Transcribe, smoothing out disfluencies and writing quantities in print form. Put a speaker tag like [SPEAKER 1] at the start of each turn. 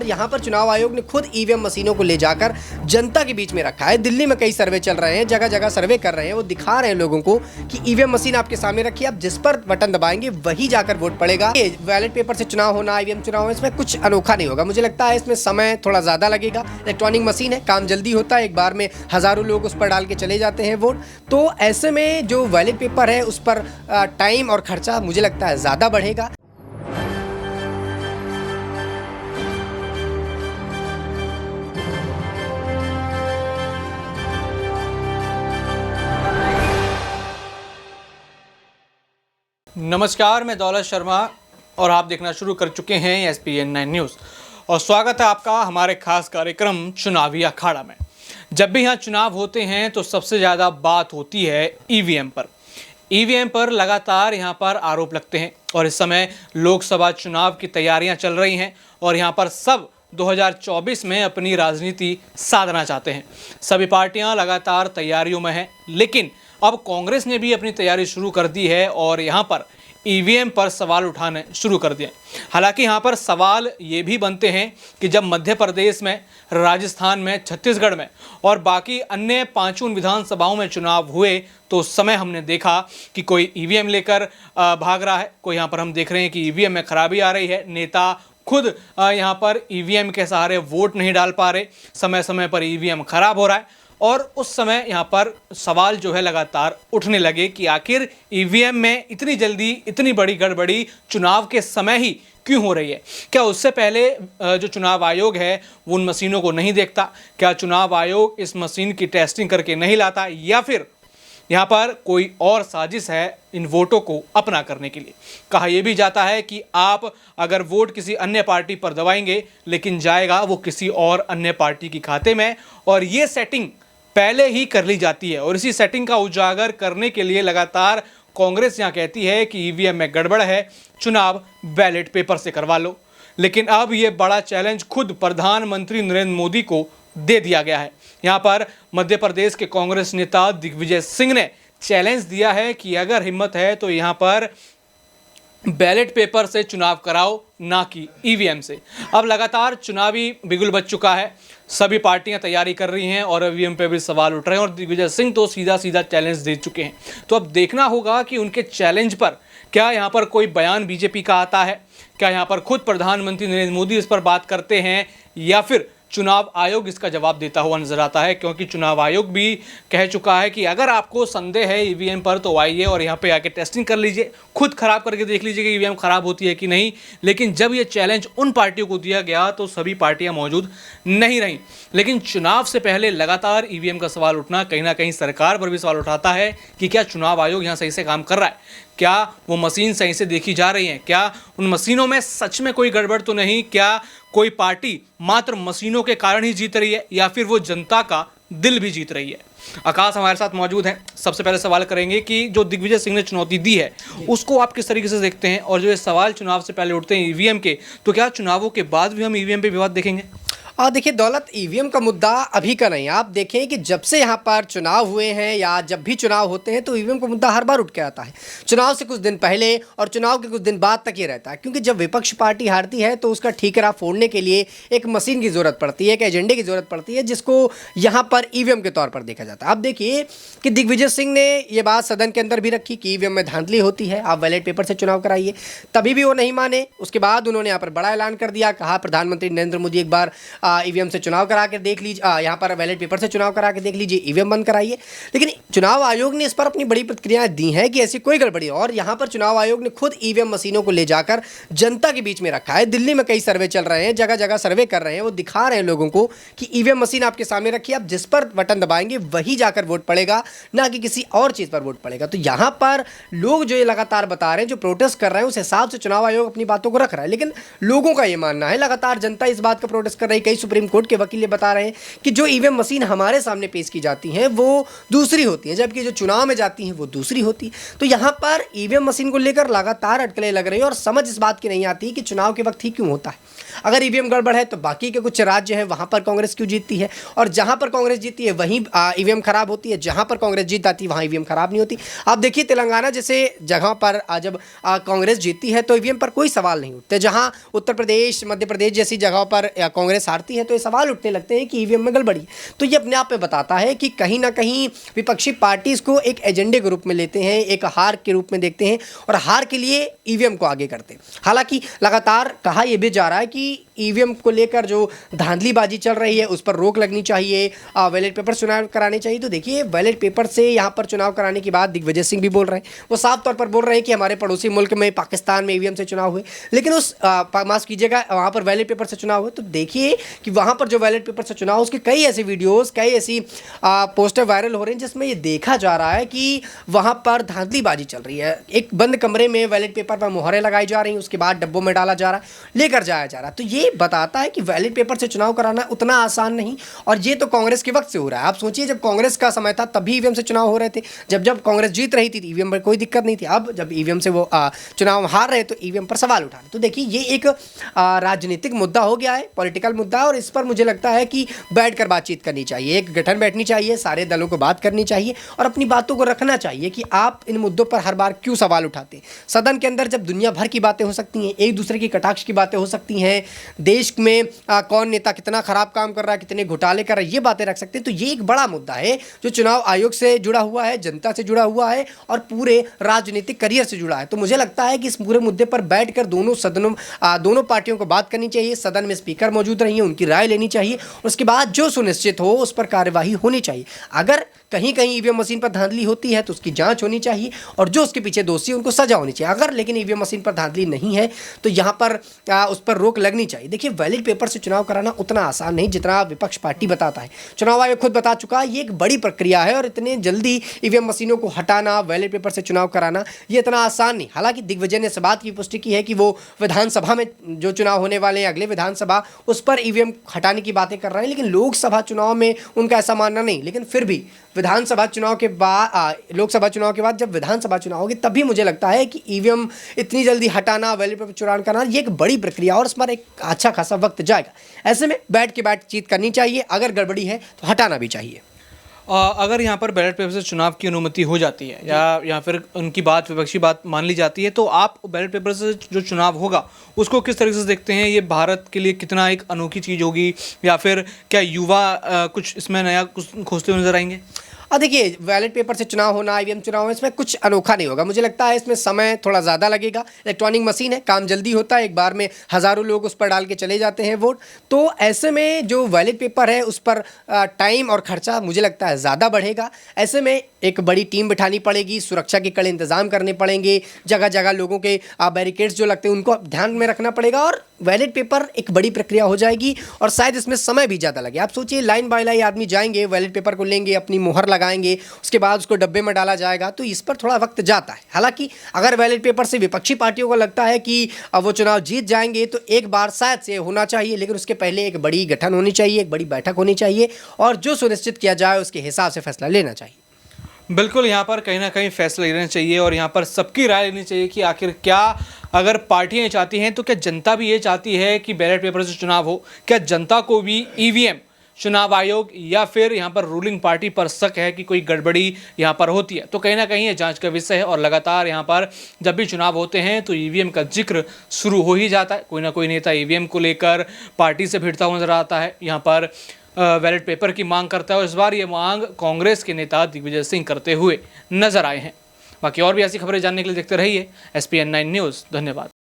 [SPEAKER 1] यहाँ पर चुनाव आयोग ने खुद ईवीएम मशीनों को ले जाकर जनता के बीच में रखा है। दिल्ली में कई सर्वे चल रहे हैं, जगह जगह सर्वे कर रहे हैं, वो दिखा रहे हैं लोगों को कि ईवीएम मशीन आपके सामने रखी है, आप जिस पर बटन दबाएंगे वही जाकर वोट पड़ेगा। बैलेट पेपर से चुनाव होना, ईवीएम चुनाव, इसमें कुछ अनोखा नहीं होगा। मुझे लगता है इसमें समय थोड़ा ज़्यादा लगेगा। इलेक्ट्रॉनिक मशीन है, काम जल्दी होता है, एक बार में हज़ारों लोग उस पर डाल के चले जाते हैं वोट। तो ऐसे में जो बैलेट पेपर है उस पर टाइम और खर्चा मुझे लगता है ज़्यादा बढ़ेगा।
[SPEAKER 2] नमस्कार, मैं दौलत शर्मा और आप देखना शुरू कर चुके हैं SPN9 न्यूज़ और स्वागत है आपका हमारे खास कार्यक्रम चुनावी अखाड़ा में। जब भी यहाँ चुनाव होते हैं तो सबसे ज़्यादा बात होती है ईवीएम पर। ईवीएम पर लगातार यहाँ पर आरोप लगते हैं और इस समय लोकसभा चुनाव की तैयारियाँ चल रही हैं और यहाँ पर सब 2024 में अपनी राजनीति साधना चाहते हैं। सभी पार्टियाँ लगातार तैयारियों में हैं, लेकिन अब कांग्रेस ने भी अपनी तैयारी शुरू कर दी है और यहाँ पर ईवीएम पर सवाल उठाने शुरू कर दिए। हालांकि यहाँ पर सवाल ये भी बनते हैं कि जब मध्य प्रदेश में, राजस्थान में, छत्तीसगढ़ में और बाकी अन्य 5 विधानसभाओं में चुनाव हुए तो उस समय हमने देखा कि कोई ईवीएम लेकर भाग रहा है, कोई यहाँ पर हम देख रहे हैं कि ईवीएम में खराबी आ रही है, नेता खुद यहाँ पर ईवीएम के सहारे वोट नहीं डाल पा रहे, समय समय पर ईवीएम खराब हो रहा है। और उस समय यहाँ पर सवाल जो है लगातार उठने लगे कि आखिर ईवीएम में इतनी जल्दी इतनी बड़ी गड़बड़ी चुनाव के समय ही क्यों हो रही है? क्या उससे पहले जो चुनाव आयोग है वो उन मशीनों को नहीं देखता? क्या चुनाव आयोग इस मशीन की टेस्टिंग करके नहीं लाता, या फिर यहाँ पर कोई और साजिश है इन वोटों को अपना करने के लिए? कहा यह भी जाता है कि आप अगर वोट किसी अन्य पार्टी पर दबाएंगे लेकिन जाएगा वो किसी और अन्य पार्टी के खाते में, और ये सेटिंग पहले ही कर ली जाती है। और इसी सेटिंग का उजागर करने के लिए लगातार कांग्रेस यहाँ कहती है कि ईवीएम में गड़बड़ है, चुनाव बैलेट पेपर से करवा लो। लेकिन अब ये बड़ा चैलेंज खुद प्रधानमंत्री नरेंद्र मोदी को दे दिया गया है। यहाँ पर मध्य प्रदेश के कांग्रेस नेता दिग्विजय सिंह ने चैलेंज दिया है कि अगर हिम्मत है तो यहाँ पर बैलेट पेपर से चुनाव कराओ, ना कि ईवीएम से। अब लगातार चुनावी बिगुल बज चुका है, सभी पार्टियां तैयारी कर रही हैं और ईवीएम पे भी सवाल उठ रहे हैं और दिग्विजय सिंह तो सीधा सीधा चैलेंज दे चुके हैं। तो अब देखना होगा कि उनके चैलेंज पर क्या यहाँ पर कोई बयान बीजेपी का आता है, क्या यहाँ पर खुद प्रधानमंत्री नरेंद्र मोदी इस पर बात करते हैं, या फिर चुनाव आयोग इसका जवाब देता हुआ नजर आता है। क्योंकि चुनाव आयोग भी कह चुका है कि अगर आपको संदेह है ईवीएम पर तो आइए और यहाँ पे आके टेस्टिंग कर लीजिए, खुद खराब करके देख लीजिए कि ईवीएम खराब होती है कि नहीं। लेकिन जब ये चैलेंज उन पार्टियों को दिया गया तो सभी पार्टियां मौजूद नहीं रहीं। लेकिन चुनाव से पहले लगातार ईवीएम का सवाल उठना कहीं ना कहीं सरकार पर भी सवाल उठाता है कि क्या चुनाव आयोग यहाँ सही से काम कर रहा है, क्या वो मशीन सही से देखी जा रही है, क्या उन मशीनों में सच में कोई गड़बड़ तो नहीं, क्या कोई पार्टी मात्र मशीनों के कारण ही जीत रही है या फिर वो जनता का दिल भी जीत रही है। आकाश हमारे साथ मौजूद हैं। सबसे पहले सवाल करेंगे कि जो दिग्विजय सिंह ने चुनौती दी है उसको आप किस तरीके से देखते हैं, और जो ये सवाल चुनाव से पहले उठते हैं ईवीएम के, तो क्या चुनावों के बाद भी हम ईवीएम पे विवाद देखेंगे?
[SPEAKER 1] देखिए दौलत, ईवीएम का मुद्दा अभी का नहीं। आप देखें कि जब से यहाँ पर चुनाव हुए हैं या जब भी चुनाव होते हैं तो ईवीएम का मुद्दा हर बार उठ के आता है। चुनाव से कुछ दिन पहले और चुनाव के कुछ दिन बाद तक ये रहता है, क्योंकि जब विपक्ष पार्टी हारती है तो उसका ठीकरा फोड़ने के लिए एक मशीन की ज़रूरत पड़ती है, एक एजेंडे की ज़रूरत पड़ती है, जिसको यहाँ पर ईवीएम के तौर पर देखा जाता है। आप देखिए कि दिग्विजय सिंह ने ये बात सदन के अंदर भी रखी कि ईवीएम में धांधली होती है, आप बैलेट पेपर से चुनाव कराइए। तभी भी वो नहीं माने। उसके बाद उन्होंने यहाँ पर बड़ा ऐलान कर दिया, कहा प्रधानमंत्री नरेंद्र मोदी एक बार ईवीएम से चुनाव करा के देख लीजिए, यहाँ पर बैलेट पेपर से चुनाव करा के देख लीजिए, ईवीएम बंद कराइए। लेकिन चुनाव आयोग ने इस पर अपनी बड़ी प्रतिक्रियाएं दी हैं कि ऐसी कोई गड़बड़ी, और यहाँ पर चुनाव आयोग ने खुद ईवीएम मशीनों को ले जाकर जनता के बीच में रखा है। दिल्ली में कई सर्वे चल रहे हैं, जगह जगह सर्वे कर रहे हैं, वो दिखा रहे हैं लोगों को कि ईवीएम मशीन आपके सामने रखी है, आप जिस पर बटन दबाएंगे वही जाकर वोट पड़ेगा, ना कि किसी और चीज़ पर वोट पड़ेगा। तो यहाँ पर लोग जो ये लगातार बता रहे हैं, जो प्रोटेस्ट कर रहे हैं, उस हिसाब से चुनाव आयोग अपनी बातों को रख रहा है। लेकिन लोगों का ये मानना है, लगातार जनता इस बात का प्रोटेस्ट कर रही है, कई सुप्रीम कोर्ट के वकील ये बता रहे हैं कि जो ईवीएम मशीन हमारे सामने पेश की जाती हैं वो दूसरी होती हैं, जबकि जो चुनाव में जाती हैं वो दूसरी होती है। तो यहाँ पर ईवीएम मशीन को लेकर लगातार अटकलें लग रही है और समझ इस बात की नहीं आती कि चुनाव के वक्त ही क्यों होता है। अगर ईवीएम गड़बड़ है तो बाकी के कुछ राज्य हैं वहाँ पर कांग्रेस क्यों जीतती है, और जहाँ पर कांग्रेस जीतती है वहीं ईवीएम खराब होती है, जहाँ पर कांग्रेस जीत जाती है वहाँ ईवीएम खराब नहीं होती। आप देखिए तेलंगाना जैसे जगह पर जब कांग्रेस जीतती है तो ईवीएम पर कोई सवाल नहीं उठते, जहाँ उत्तर प्रदेश मध्य प्रदेश जैसी जगहों पर कांग्रेस हारती है तो ये सवाल उठने लगते हैं कि ईवीएम में गड़बड़ी। तो ये अपने आप में बताता है कि कहीं ना कहीं विपक्षी पार्टी इसको एक एजेंडे के रूप में लेते हैं, एक हार के रूप में देखते हैं और हार के लिए ईवीएम को आगे करते हैं। हालांकि लगातार कहा यह भी जा रहा है कि ईवीएम को लेकर जो धांधलीबाजी चल रही है उस पर रोक लगनी चाहिए, बैलेट पेपर चुनाव कराने चाहिए। तो देखिए बैलेट पेपर से यहाँ पर चुनाव कराने की बात दिग्विजय सिंह भी बोल रहे हैं, वो साफ तौर पर बोल रहे हैं कि हमारे पड़ोसी मुल्क में पाकिस्तान में ईवीएम से चुनाव हुए, लेकिन उस माफ कीजिएगा वहाँ पर बैलेट पेपर से चुनाव हुए। तो देखिए कि वहाँ पर जो बैलेट पेपर से चुनाव उसके कई ऐसे वीडियोज़ कई ऐसी पोस्टर वायरल हो रहे हैं जिसमें ये देखा जा रहा है कि वहाँ पर धांधलीबाजी चल रही है। एक बंद कमरे में बैलेट पेपर पर मुहरें लगाई जा रही हैं, उसके बाद डब्बों में डाला जा रहा है, लेकर जाया जा रहा है। तो ये बताता है कि बैलेट पेपर से चुनाव कराना उतना आसान नहीं, और ये तो कांग्रेस के वक्त से हो रहा है। आप सोचिए जब कांग्रेस का समय था तब भी ईवीएम से चुनाव हो रहे थे, जब कांग्रेस जीत रही थी ईवीएम पर कोई दिक्कत नहीं थी। अब जब ईवीएम से वो चुनाव हार रहे तो ईवीएम पर सवाल उठा रहे। तो देखिए ये एक राजनीतिक मुद्दा हो गया है, पॉलिटिकल मुद्दा, और इस पर मुझे लगता है कि बैठकर बातचीत करनी चाहिए, एक गठन बैठनी चाहिए, सारे दलों को बात करनी चाहिए और अपनी बातों को रखना चाहिए कि आप इन मुद्दों पर हर बार क्यों सवाल उठाते हैं। सदन के अंदर जब दुनिया भर की बातें हो सकती हैं, एक दूसरे की कटाक्ष की बातें हो सकती हैं, देश में कौन नेता कितना खराब काम कर रहा है, कितने घोटाले कर रहा है, ये बातें रख सकते हैं। तो ये एक बड़ा मुद्दा है जो चुनाव आयोग से जुड़ा हुआ है, जनता से जुड़ा हुआ है और पूरे राजनीतिक करियर से जुड़ा है। तो मुझे लगता है कि इस पूरे मुद्दे पर बैठकर दोनों पार्टियों को बात करनी चाहिए, सदन में स्पीकर मौजूद रहिए, उनकी राय लेनी चाहिए, उसके बाद जो सुनिश्चित हो उस पर कार्यवाही होनी चाहिए। अगर कहीं कहीं ईवीएम मशीन पर धांधली होती है तो उसकी जांच होनी चाहिए और जो उसके पीछे दोषी उनको सजा होनी चाहिए। अगर लेकिन ईवीएम मशीन पर धांधली नहीं है तो यहाँ पर उस पर रोक लगनी चाहिए। देखिए बैलेट पेपर से चुनाव कराना उतना आसान नहीं जितना विपक्ष पार्टी बताता है। चुनाव आयोग खुद बता चुका है ये एक बड़ी प्रक्रिया है और इतने जल्दी ईवीएम मशीनों को हटाना, बैलेट पेपर से चुनाव कराना ये इतना आसान नहीं। हालांकि दिग्विजय ने इस बात की पुष्टि की है कि वो विधानसभा में जो चुनाव होने वाले हैं अगले विधानसभा उस पर ईवीएम हटाने की बातें कर रहे हैं, लेकिन लोकसभा चुनाव में उनका ऐसा मानना नहीं। लेकिन फिर भी विधानसभा चुनाव के बाद लोकसभा चुनाव के बाद जब विधानसभा चुनाव होगी तभी मुझे लगता है कि ईवीएम इतनी जल्दी हटाना, बैलेट पेपर चुनाव कराना ये एक बड़ी प्रक्रिया और इस पर एक अच्छा खासा वक्त जाएगा। ऐसे में बैठ के बातचीत करनी चाहिए, अगर गड़बड़ी है तो हटाना भी चाहिए।
[SPEAKER 2] अगर यहाँ पर बैलेट पेपर से चुनाव की अनुमति हो जाती है या फिर उनकी बात विपक्षी बात मान ली जाती है तो आप बैलेट पेपर से जो चुनाव होगा उसको किस तरीके से देखते हैं? ये भारत के लिए कितना एक अनोखी चीज़ होगी या फिर क्या युवा कुछ इसमें नया कुछ खोजते हुए नजर आएंगे?
[SPEAKER 1] देखिए बैलेट पेपर से चुनाव होना, ईवीएम चुनाव में इसमें कुछ अनोखा नहीं होगा। मुझे लगता है इसमें समय थोड़ा ज़्यादा लगेगा। इलेक्ट्रॉनिक मशीन है, काम जल्दी होता है, एक बार में हज़ारों लोग उस पर डाल के चले जाते हैं वोट। तो ऐसे में जो बैलेट पेपर है उस पर टाइम और खर्चा मुझे लगता है ज़्यादा बढ़ेगा। ऐसे में एक बड़ी टीम बिठानी पड़ेगी, सुरक्षा के कड़े इंतजाम करने पड़ेंगे, जगह जगह लोगों के बैरिकेड्स जो लगते हैं उनको ध्यान में रखना पड़ेगा और बैलेट पेपर एक बड़ी प्रक्रिया हो जाएगी और शायद इसमें समय भी ज़्यादा लगे। आप सोचिए लाइन बाय लाइन आदमी जाएंगे, बैलेट पेपर को लेंगे, अपनी मुहर लगाएंगे, उसके बाद उसको डब्बे में डाला जाएगा, तो इस पर थोड़ा वक्त जाता है। हालांकि अगर बैलेट पेपर से विपक्षी पार्टियों को लगता है कि वो चुनाव जीत जाएंगे तो एक बार शायद से होना चाहिए, लेकिन उसके पहले एक बड़ी गठन होनी चाहिए, एक बड़ी बैठक होनी चाहिए और जो सुनिश्चित किया जाए उसके हिसाब से फैसला लेना चाहिए।
[SPEAKER 2] बिल्कुल, यहाँ पर कहीं ना कहीं फैसला लेना चाहिए और यहाँ पर सबकी राय लेनी चाहिए कि आखिर क्या अगर पार्टियाँ ये चाहती हैं तो क्या जनता भी ये चाहती है कि बैलेट पेपर से चुनाव हो? क्या जनता को भी ईवीएम, चुनाव आयोग या फिर यहाँ पर रूलिंग पार्टी पर शक है कि कोई गड़बड़ी यहाँ पर होती है? तो कहीं ना कहीं ये जांच का विषय है और लगातार यहाँ पर जब भी चुनाव होते हैं तो ईवीएम का जिक्र शुरू हो ही जाता है। कोई ना कोई नेता ईवीएम को लेकर पार्टी से भिड़ता हुआ नजर आता है, यहाँ पर बैलेट पेपर की मांग करता है और इस बार ये मांग कांग्रेस के नेता दिग्विजय सिंह करते हुए नजर आए हैं। बाकी और भी ऐसी खबरें जानने के लिए देखते रहिए SPN9 न्यूज़। धन्यवाद।